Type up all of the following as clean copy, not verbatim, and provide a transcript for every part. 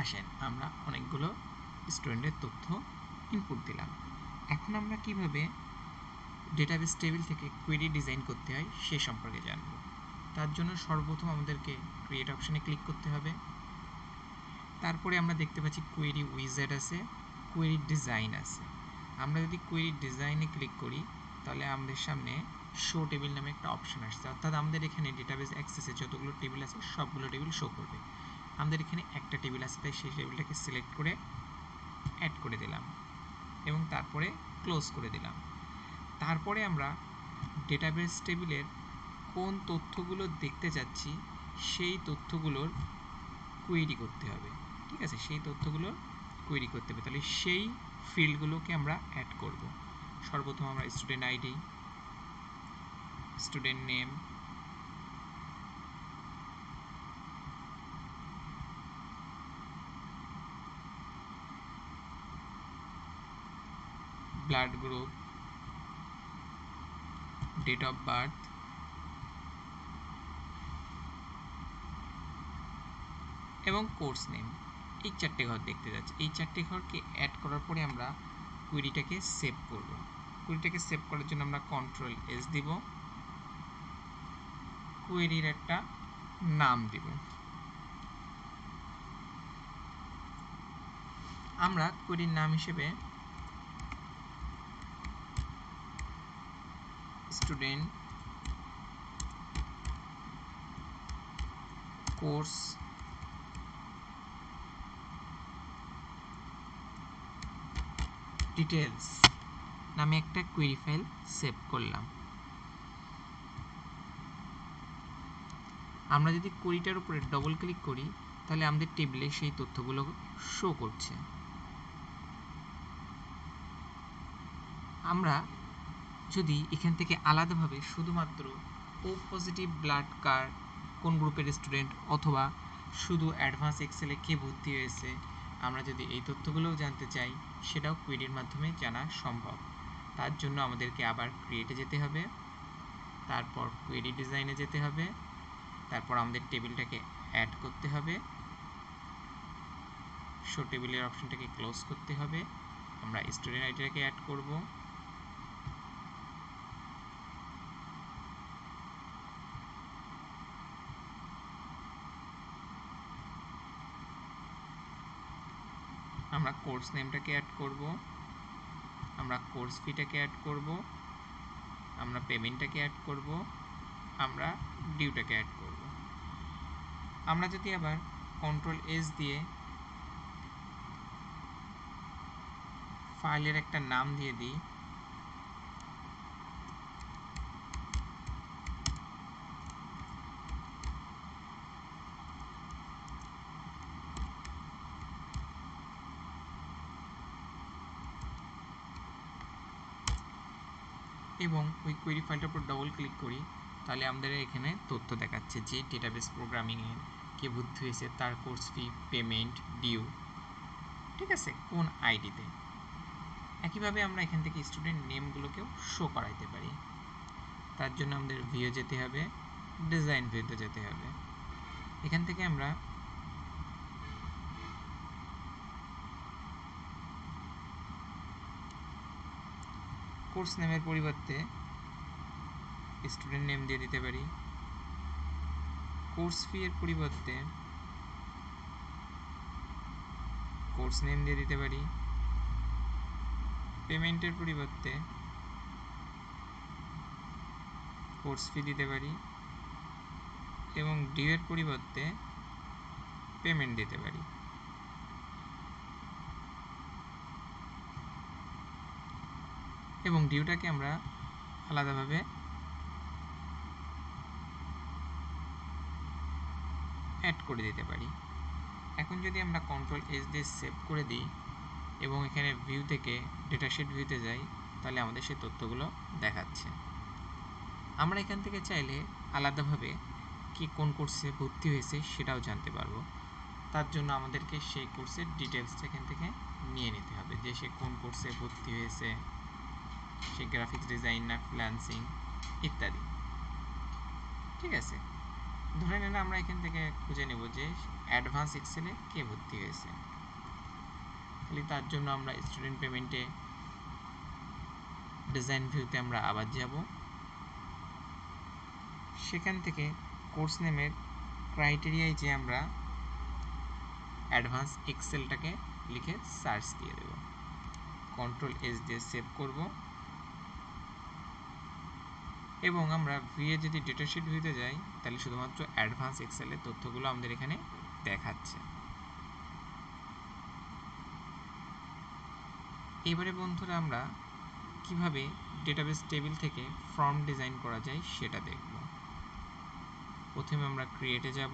আসেন আমরা অনেকগুলো স্টুডেন্টের তথ্য ইনপুট দিলাম। এখন আমরা কিভাবে ডেটাবেস টেবিল থেকে কোয়েরি ডিজাইন করতে হয় সে সম্পর্কে জানব। তার জন্য সর্বপ্রথম আমাদেরকে ক্রিয়েট অপশানে ক্লিক করতে হবে। তারপরে আমরা দেখতে পাচ্ছি কোয়েরি উইজার্ড আছে, কোয়েরি ডিজাইন আছে। আমরা যদি কোয়েরি ডিজাইনে ক্লিক করি তাহলে আমাদের সামনে শো টেবিল নামে একটা অপশান আসছে, অর্থাৎ আমাদের এখানে ডেটাবেস অ্যাক্সেসে যতগুলো টেবিল আছে সবগুলো টেবিল শো করবে। আমাদের এখানে একটা টেবিল আছে, তাই সেই টেবিলটাকে সিলেক্ট করে অ্যাড করে দিলাম এবং তারপরে ক্লোজ করে দিলাম। তারপরে আমরা ডেটাবেস টেবিলের কোন তথ্যগুলো দেখতে যাচ্ছি সেই তথ্যগুলোর কোয়েরি করতে হবে। ঠিক আছে, সেই তথ্যগুলো কোয়েরি করতে হবে, তাহলে সেই ফিল্ডগুলোকে আমরা অ্যাড করব। সর্বপ্রথম আমরা student ID, student name, blood group, date of birth এবং কোর্স নেম, এই চারটে ঘর দেখতে যাচ্ছি। এই চারটে ঘরকে অ্যাড করার পরে আমরা কোয়েরিটাকে সেভ করব। কোয়েরিটাকে সেভ করার জন্য আমরা Ctrl+S দিব, কোয়েরির একটা নাম দিব। আমরা কোয়েরির নাম হিসেবে স্টুডেন্ট কোর্স ডিটেলস নামে একটা কোয়েরি ফাইল সেভ করলাম। আমরা যদি কোয়েরিটার উপরে ডবল ক্লিক করি তাহলে আমাদের টেবিলে সেই তথ্যগুলো শো করছে। আমরা যদি এখান থেকে আলাদাভাবে শুধুমাত্র ও পজিটিভ ব্লাড কার কোন গ্রুপের স্টুডেন্ট অথবা শুধু অ্যাডভান্স এক্সেলে কে ভর্তি হয়েছে আমরা যদি এই তথ্যগুলোও জানতে চাই সেটাও কোয়েরির মাধ্যমে জানা সম্ভব। তার জন্য আমাদেরকে আবার ক্রিয়েটে যেতে হবে, তারপর কোয়েরি ডিজাইনে যেতে হবে, তারপর আমাদের টেবিলটাকে অ্যাড করতে হবে, শো টেবিলের অপশনটাকে ক্লোজ করতে হবে, আমরা স্টুডেন্ট আইডিটাকে অ্যাড করব, আমরা কোর্স নেমটাকে অ্যাড করব, আমরা কোর্স ফিটাকে অ্যাড করব, আমরা পেমেন্টটাকে অ্যাড করব, আমরা ডিউটাকে অ্যাড করব। আমরা যদি আবার Ctrl+S দিয়ে ফাইলের একটা নাম দিয়ে দিই, এবং ওই কোয়েরি ফাইলটার উপর ডবল ক্লিক করি তাহলে আমাদের এখানে তথ্য দেখাচ্ছে যে ডেটাবেস প্রোগ্রামিংয়ের কে ভর্তি হয়েছে, তার কোর্স ফি, পেমেন্ট, ডিউ, ঠিক আছে, কোন আইডিতে। একইভাবে আমরা এখান থেকে স্টুডেন্ট নেমগুলোকেও শো করাইতে পারি। তার জন্য আমাদের ভিউ যেতে হবে, ডিজাইন ভিউতে যেতে হবে। এখান থেকে আমরা কোর্স নেমের পরিবর্তে স্টুডেন্ট নেম দিয়ে দিতে পারি, কোর্স ফি এর পরিবর্তে কোর্স নেম দিয়ে দিতে পারি, পেমেন্টের পরিবর্তে কোর্স ফি দিতে পারি এবং ডিউ এর পরিবর্তে পেমেন্ট দিতে পারি। এবং ডিউটাকে আমরা আলাদাভাবে অ্যাড করে দিতে পারি। এখন যদি আমরা Ctrl+S দিয়ে সেভ করে দিই এবং এখানে ভিউ থেকে ডেটাশিট ভিউতে যাই তাহলে আমাদের সেই তথ্যগুলো দেখাচ্ছে। আমরা এখান থেকে চাইলে আলাদাভাবে কি কোন কোর্সে ভর্তি হয়েছে সেটাও জানতে পারবো। তার জন্য আমাদেরকে সেই কোর্সের ডিটেলসটা এখান থেকে নিয়ে নিতে হবে, যে সে কোন কোর্সে ভর্তি হয়েছে, সে গ্রাফিক্স ডিজাইন না ফ্রিল্যান্সিং ইত্যাদি। ঠিক আছে, ধরে নিন আমরা এখান থেকে খুঁজে নেব যে অ্যাডভান্স এক্সেলে কে ভর্তি হয়েছে। তাহলে তার জন্য আমরা স্টুডেন্ট পেমেন্টে ডিজাইন ভিউতে আমরা আবার যাব, সেখান থেকে কোর্স নেমের ক্রাইটেরিয়ায় যে আমরা অ্যাডভান্স এক্সেলটাকে লিখে সার্চ দিয়ে দেব, Ctrl+S দিয়ে সেভ করব এবং আমরা ভিউয়ে যদি ডেটাশিট ভিউতে যাই তাহলে শুধুমাত্র অ্যাডভান্স এক্সেলের তথ্যগুলো আমাদের এখানে দেখাচ্ছে। এবারে বন্ধুরা আমরা কিভাবে ডেটাবেস টেবিল থেকে ফর্ম ডিজাইন করা যায় সেটা দেখব। প্রথমে আমরা ক্রিয়েটে যাব,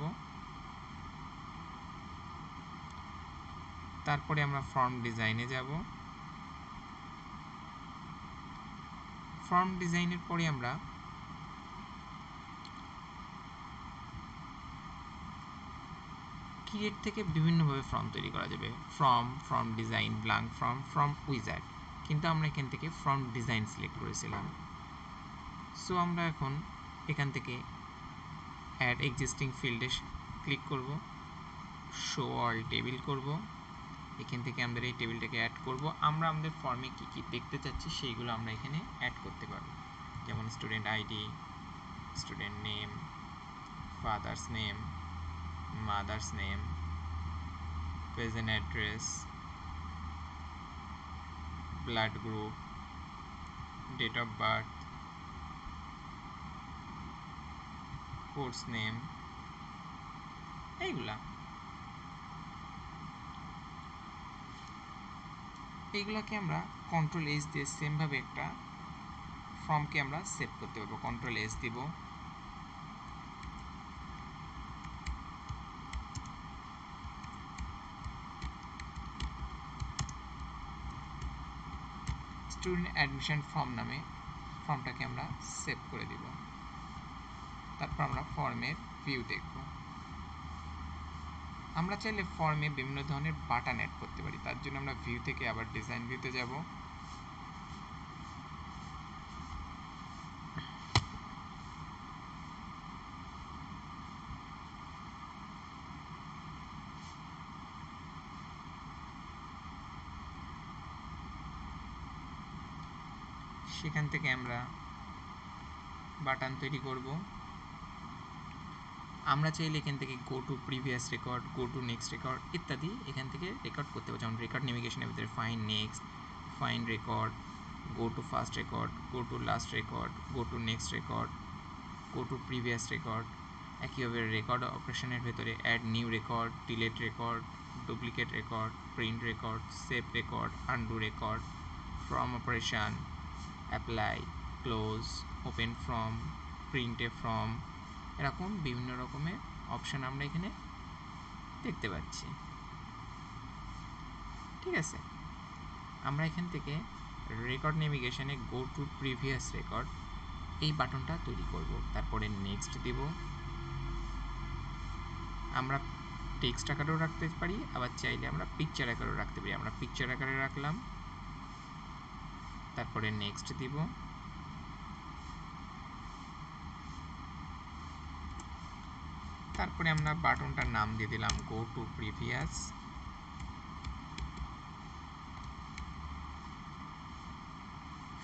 তারপরে আমরা ফর্ম ডিজাইনে যাব, ফর্ম ডিজাইনের পরে আমরা ক্রিয়েট থেকে বিভিন্নভাবে ফর্ম তৈরি করা যাবে, form design, blank form wizard, কিন্তু আমরা এখান থেকে ফর্ম ডিজাইন সিলেক্ট করেছিলাম। সো আমরা এখন এখান থেকে অ্যাড এক্সিস্টিং ফিল্ডে ক্লিক করব, শো অল টেবিল করব, এখান থেকে আমাদের এই টেবিলটাকে অ্যাড করব। আমরা আমাদের ফর্মে কী কী দেখতে চাচ্ছি সেইগুলো আমরা এখানে অ্যাড করতে পারবো, যেমন student ID, student name, father's name, mother's name, present address, blood group, date of birth, course name, এইগুলাকে আমরা Ctrl+S দিয়ে সেমভাবে একটা ফর্মকে আমরা সেভ করতে পারবো। Ctrl+S দিব, স্টুডেন্ট অ্যাডমিশন ফর্ম নামে ফর্মটাকে আমরা সেভ করে দিব। তারপর আমরা ফর্মের ভিউ দেখব। আমরা চাইলে ফর্মে বিভিন্ন ধরনের বাটন অ্যাড করতে পারি, তার জন্য আমরা ভিউ থেকে আবার ডিজাইন ভিউতে যাব, সেখান থেকে আমরা বাটন তৈরি করব। আমরা চাইলে এখান থেকে গো to previous record, go to next record ইত্যাদি এখান থেকে রেকর্ড করতে পারবো। যেমন রেকর্ড নেভিগেশনের ভিতরে find next, find record, go to first record, go to last record, go to next record, go to previous record. একইভাবে রেকর্ড অপারেশনের ভেতরে add new record, delete record, duplicate record, print record, save record, undo record, form operation, apply, close, open form, প্রিন্টে form, এরকম বিভিন্ন রকমের option আমরা এখানে দেখতে পাচ্ছি। ঠিক আছে, আমরা এখান থেকে রেকর্ড নেভিগেশনে গো টু প্রিভিয়াস রেকর্ড এই বাটনটা তৈরি করব। তারপরে নেক্সট দিব। আমরা টেক্সট আকারেও রাখতে পারি, আবার চাইলে আমরা পিকচার আকারেও রাখতে পারি। আমরা পিকচার আকারে রাখলাম, তারপরে নেক্সট দিব। তারপরে আমরা বাটনটার নাম দিয়ে দিলাম গো টু প্রিভিয়াস,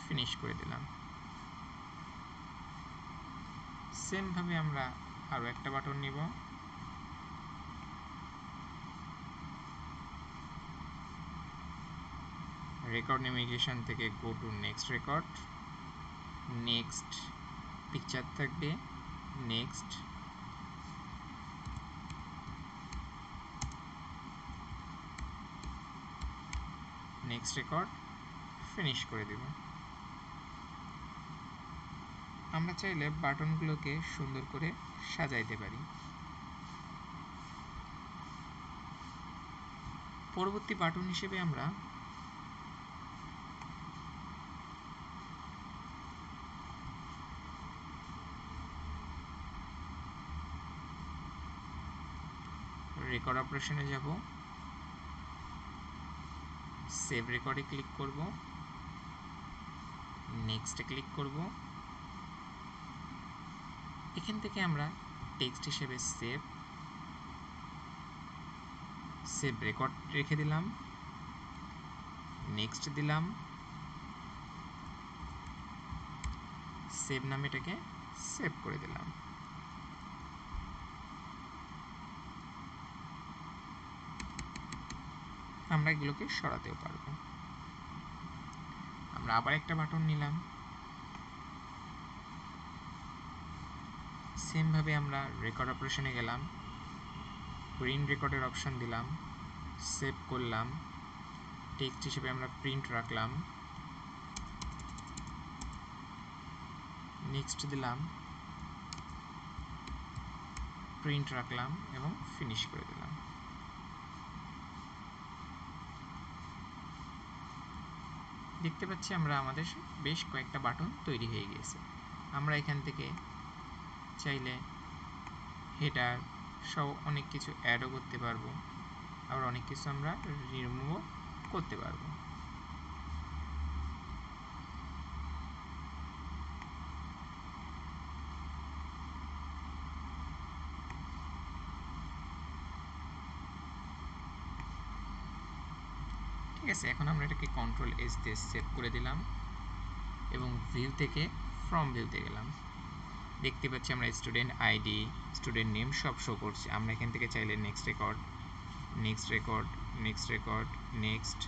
ফিনিশ করে দিলাম। সেমভাবে আমরা আরও একটা বাটন নিব, রেকর্ড নেভিগেশন থেকে গো to next record, next picture থাকবে, নেক্সট, নেক্সট রেকর্ড, ফিনিশ করে দিব। আমরা চাইলে বাটনগুলোকে সুন্দর করে সাজাইতে পারি। পরবর্তী বাটন হিসেবে আমরা রেকর্ড অপারেশনে যাব, সেভ রেকর্ডে ক্লিক করব, নেক্সটে ক্লিক করব। এখান থেকে আমরা টেক্সট হিসেবে সেভ রেকর্ড রেখে দিলাম, নেক্সট দিলাম, সেভ নামে এটাকে সেভ করে দিলাম। আমরা এগুলোকে সরাতেও পারবো। আমরা আবার একটা বাটন নিলাম, সেমভাবে আমরা রেকর্ড অপারেশনে গেলাম, প্রিন্ট রেকর্ডের অপশন দিলাম, সেভ করলাম, টেক্সট হিসেবে আমরা প্রিন্ট রাখলাম, নেক্সট দিলাম, প্রিন্ট রাখলাম এবং ফিনিশ করে দিলাম। দেখতে পাচ্ছি আমরা আমাদের বেশ কয়েকটা বাটন তৈরি হয়ে গিয়েছে। আমরা এখান থেকে চাইলে হেডার সহ অনেক কিছু অ্যাডও করতে পারবো, আবার অনেক কিছু আমরা রিমুভও করতে পারবো। ঠিক আছে, এখন আমরা এটাকে কন্ট্রোল এস দিয়ে সেভ করে দিলাম এবং ভিউ থেকে ফ্রম ভিউতে গেলাম। দেখতে পাচ্ছি আমরা স্টুডেন্ট আইডি, স্টুডেন্ট নেম সব শো করছে। আমরা এখান থেকে চাইলে next record, next record, next record, next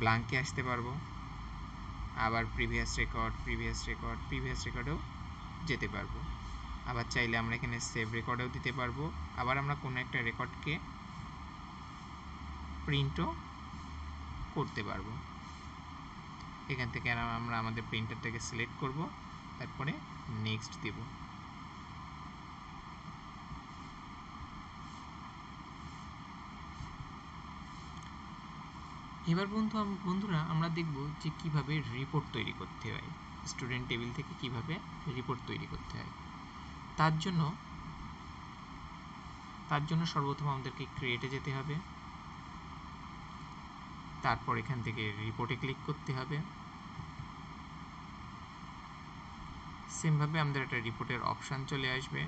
ব্ল্যাঙ্কে আসতে পারবো, আবার previous record, previous record, previous রেকর্ডেও যেতে পারবো। আবার চাইলে আমরা এখানে সেভ রেকর্ডেও দিতে পারবো, আবার আমরা কোনো একটা রেকর্ডকে প্রিন্টও করতে পারবো। এখান থেকে আমরা আমাদের প্রিন্টারটাকে সিলেক্ট করব, তারপরে নেক্সট দেব। এবার বন্ধুরা আমরা দেখব যে কিভাবে রিপোর্ট তৈরি করতে হয়, স্টুডেন্ট টেবিল থেকে কিভাবে রিপোর্ট তৈরি করতে হয়। তার জন্য সর্বপ্রথম আমাদেরকে ক্রিয়েটে যেতে হবে, তারপর এখান থেকে রিপোর্টে ক্লিক করতে হবে। সেমভাবে আমাদের একটা রিপোর্টের অপশান চলে আসবে।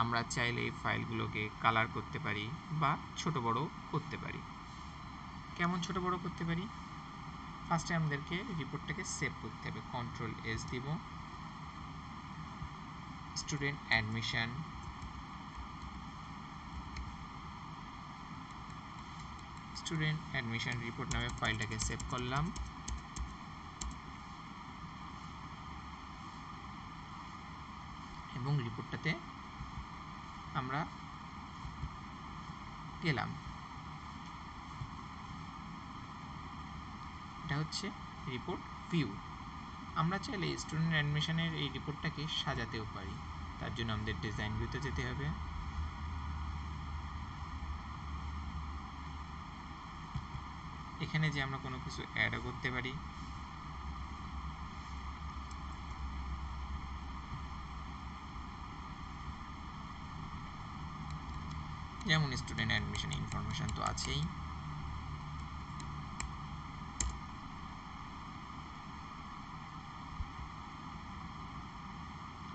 আমরা চাইলে এই ফাইলগুলোকে কালার করতে পারি বা ছোট বড় করতে পারি। কেমন ছোট বড় করতে পারি? ফার্স্টে আমাদেরকে রিপোর্টটাকে সেভ করতে হবে। কন্ট্রোল এস দিব, স্টুডেন্ট অ্যাডমিশন, রিপোর্ট নামে ফাইলটাকে সেভ করলাম। এবং রিপোর্টটাতে আমরা গেলাম। এটা হচ্ছে রিপোর্ট ভিউ। আমরা চাইলে স্টুডেন্ট অ্যাডমিশনের এই রিপোর্টটাকে সাজাতেও পারি। তার জন্য আমাদের ডিজাইন ভিউতে যেতে হবে। এখানে যে আমরা কোনো কিছু অ্যাডও করতে পারি। যেমন স্টুডেন্ট অ্যাডমিশন ইনফরমেশন তো আছেই।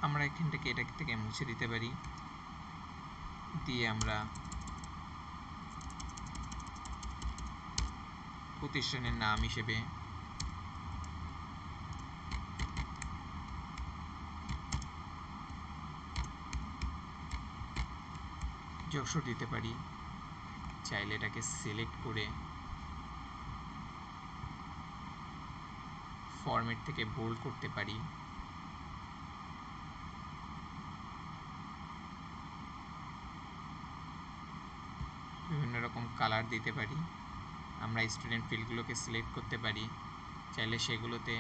আমরা এখান থেকে এটা থেকে মুছে দিতে পারি, দিয়ে আমরা প্রতিষ্ঠানের নাম হিসেবে যশোর দিতে পারি। চাইলে এটাকে সিলেক্ট করে ফরম্যাট থেকে বোল্ড করতে পারি। বিভিন্ন রকম কালার দিতে পারি। আমরা স্টুডেন্ট ফিল্ডগুলোকে সিলেক্ট করতে পারি, চাইলে সেগুলোতে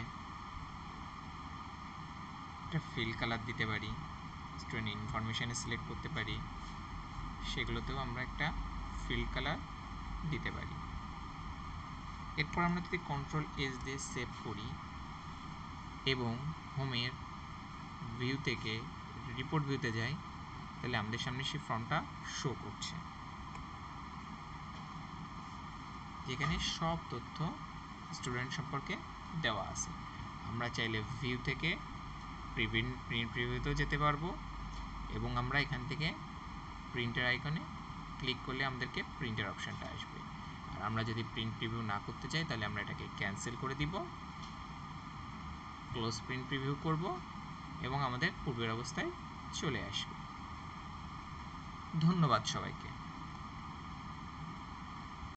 একটা ফিল্ড কালার দিতে পারি। স্টুডেন্ট ইনফরমেশানে সিলেক্ট করতে পারি, সেগুলোতেও আমরা একটা ফিল্ড কালার দিতে পারি। এরপর আমরা যদি কন্ট্রোল এস দিয়ে সেভ করি এবং হোমের ভিউ থেকে রিপোর্ট ভিউতে যাই, তাহলে আমাদের সামনে সেই ফর্মটা শো করছে, যেখানে সব তথ্য স্টুডেন্ট সম্পর্কে দেওয়া আছে। আমরা চাইলে ভিউ থেকে প্রিন্ট প্রিভিউতেও যেতে পারবো, এবং আমরা এখান থেকে প্রিন্টার আইকনে ক্লিক করলে আমাদেরকে প্রিন্টার অপশানটা আসবে। আর আমরা যদি প্রিন্ট প্রিভিউ না করতে চাই তাহলে আমরা এটাকে ক্যান্সেল করে দিব, ক্লোজ প্রিন্ট প্রিভিউ করব এবং আমাদের পূর্বের অবস্থায় চলে আসবে। ধন্যবাদ সবাইকে।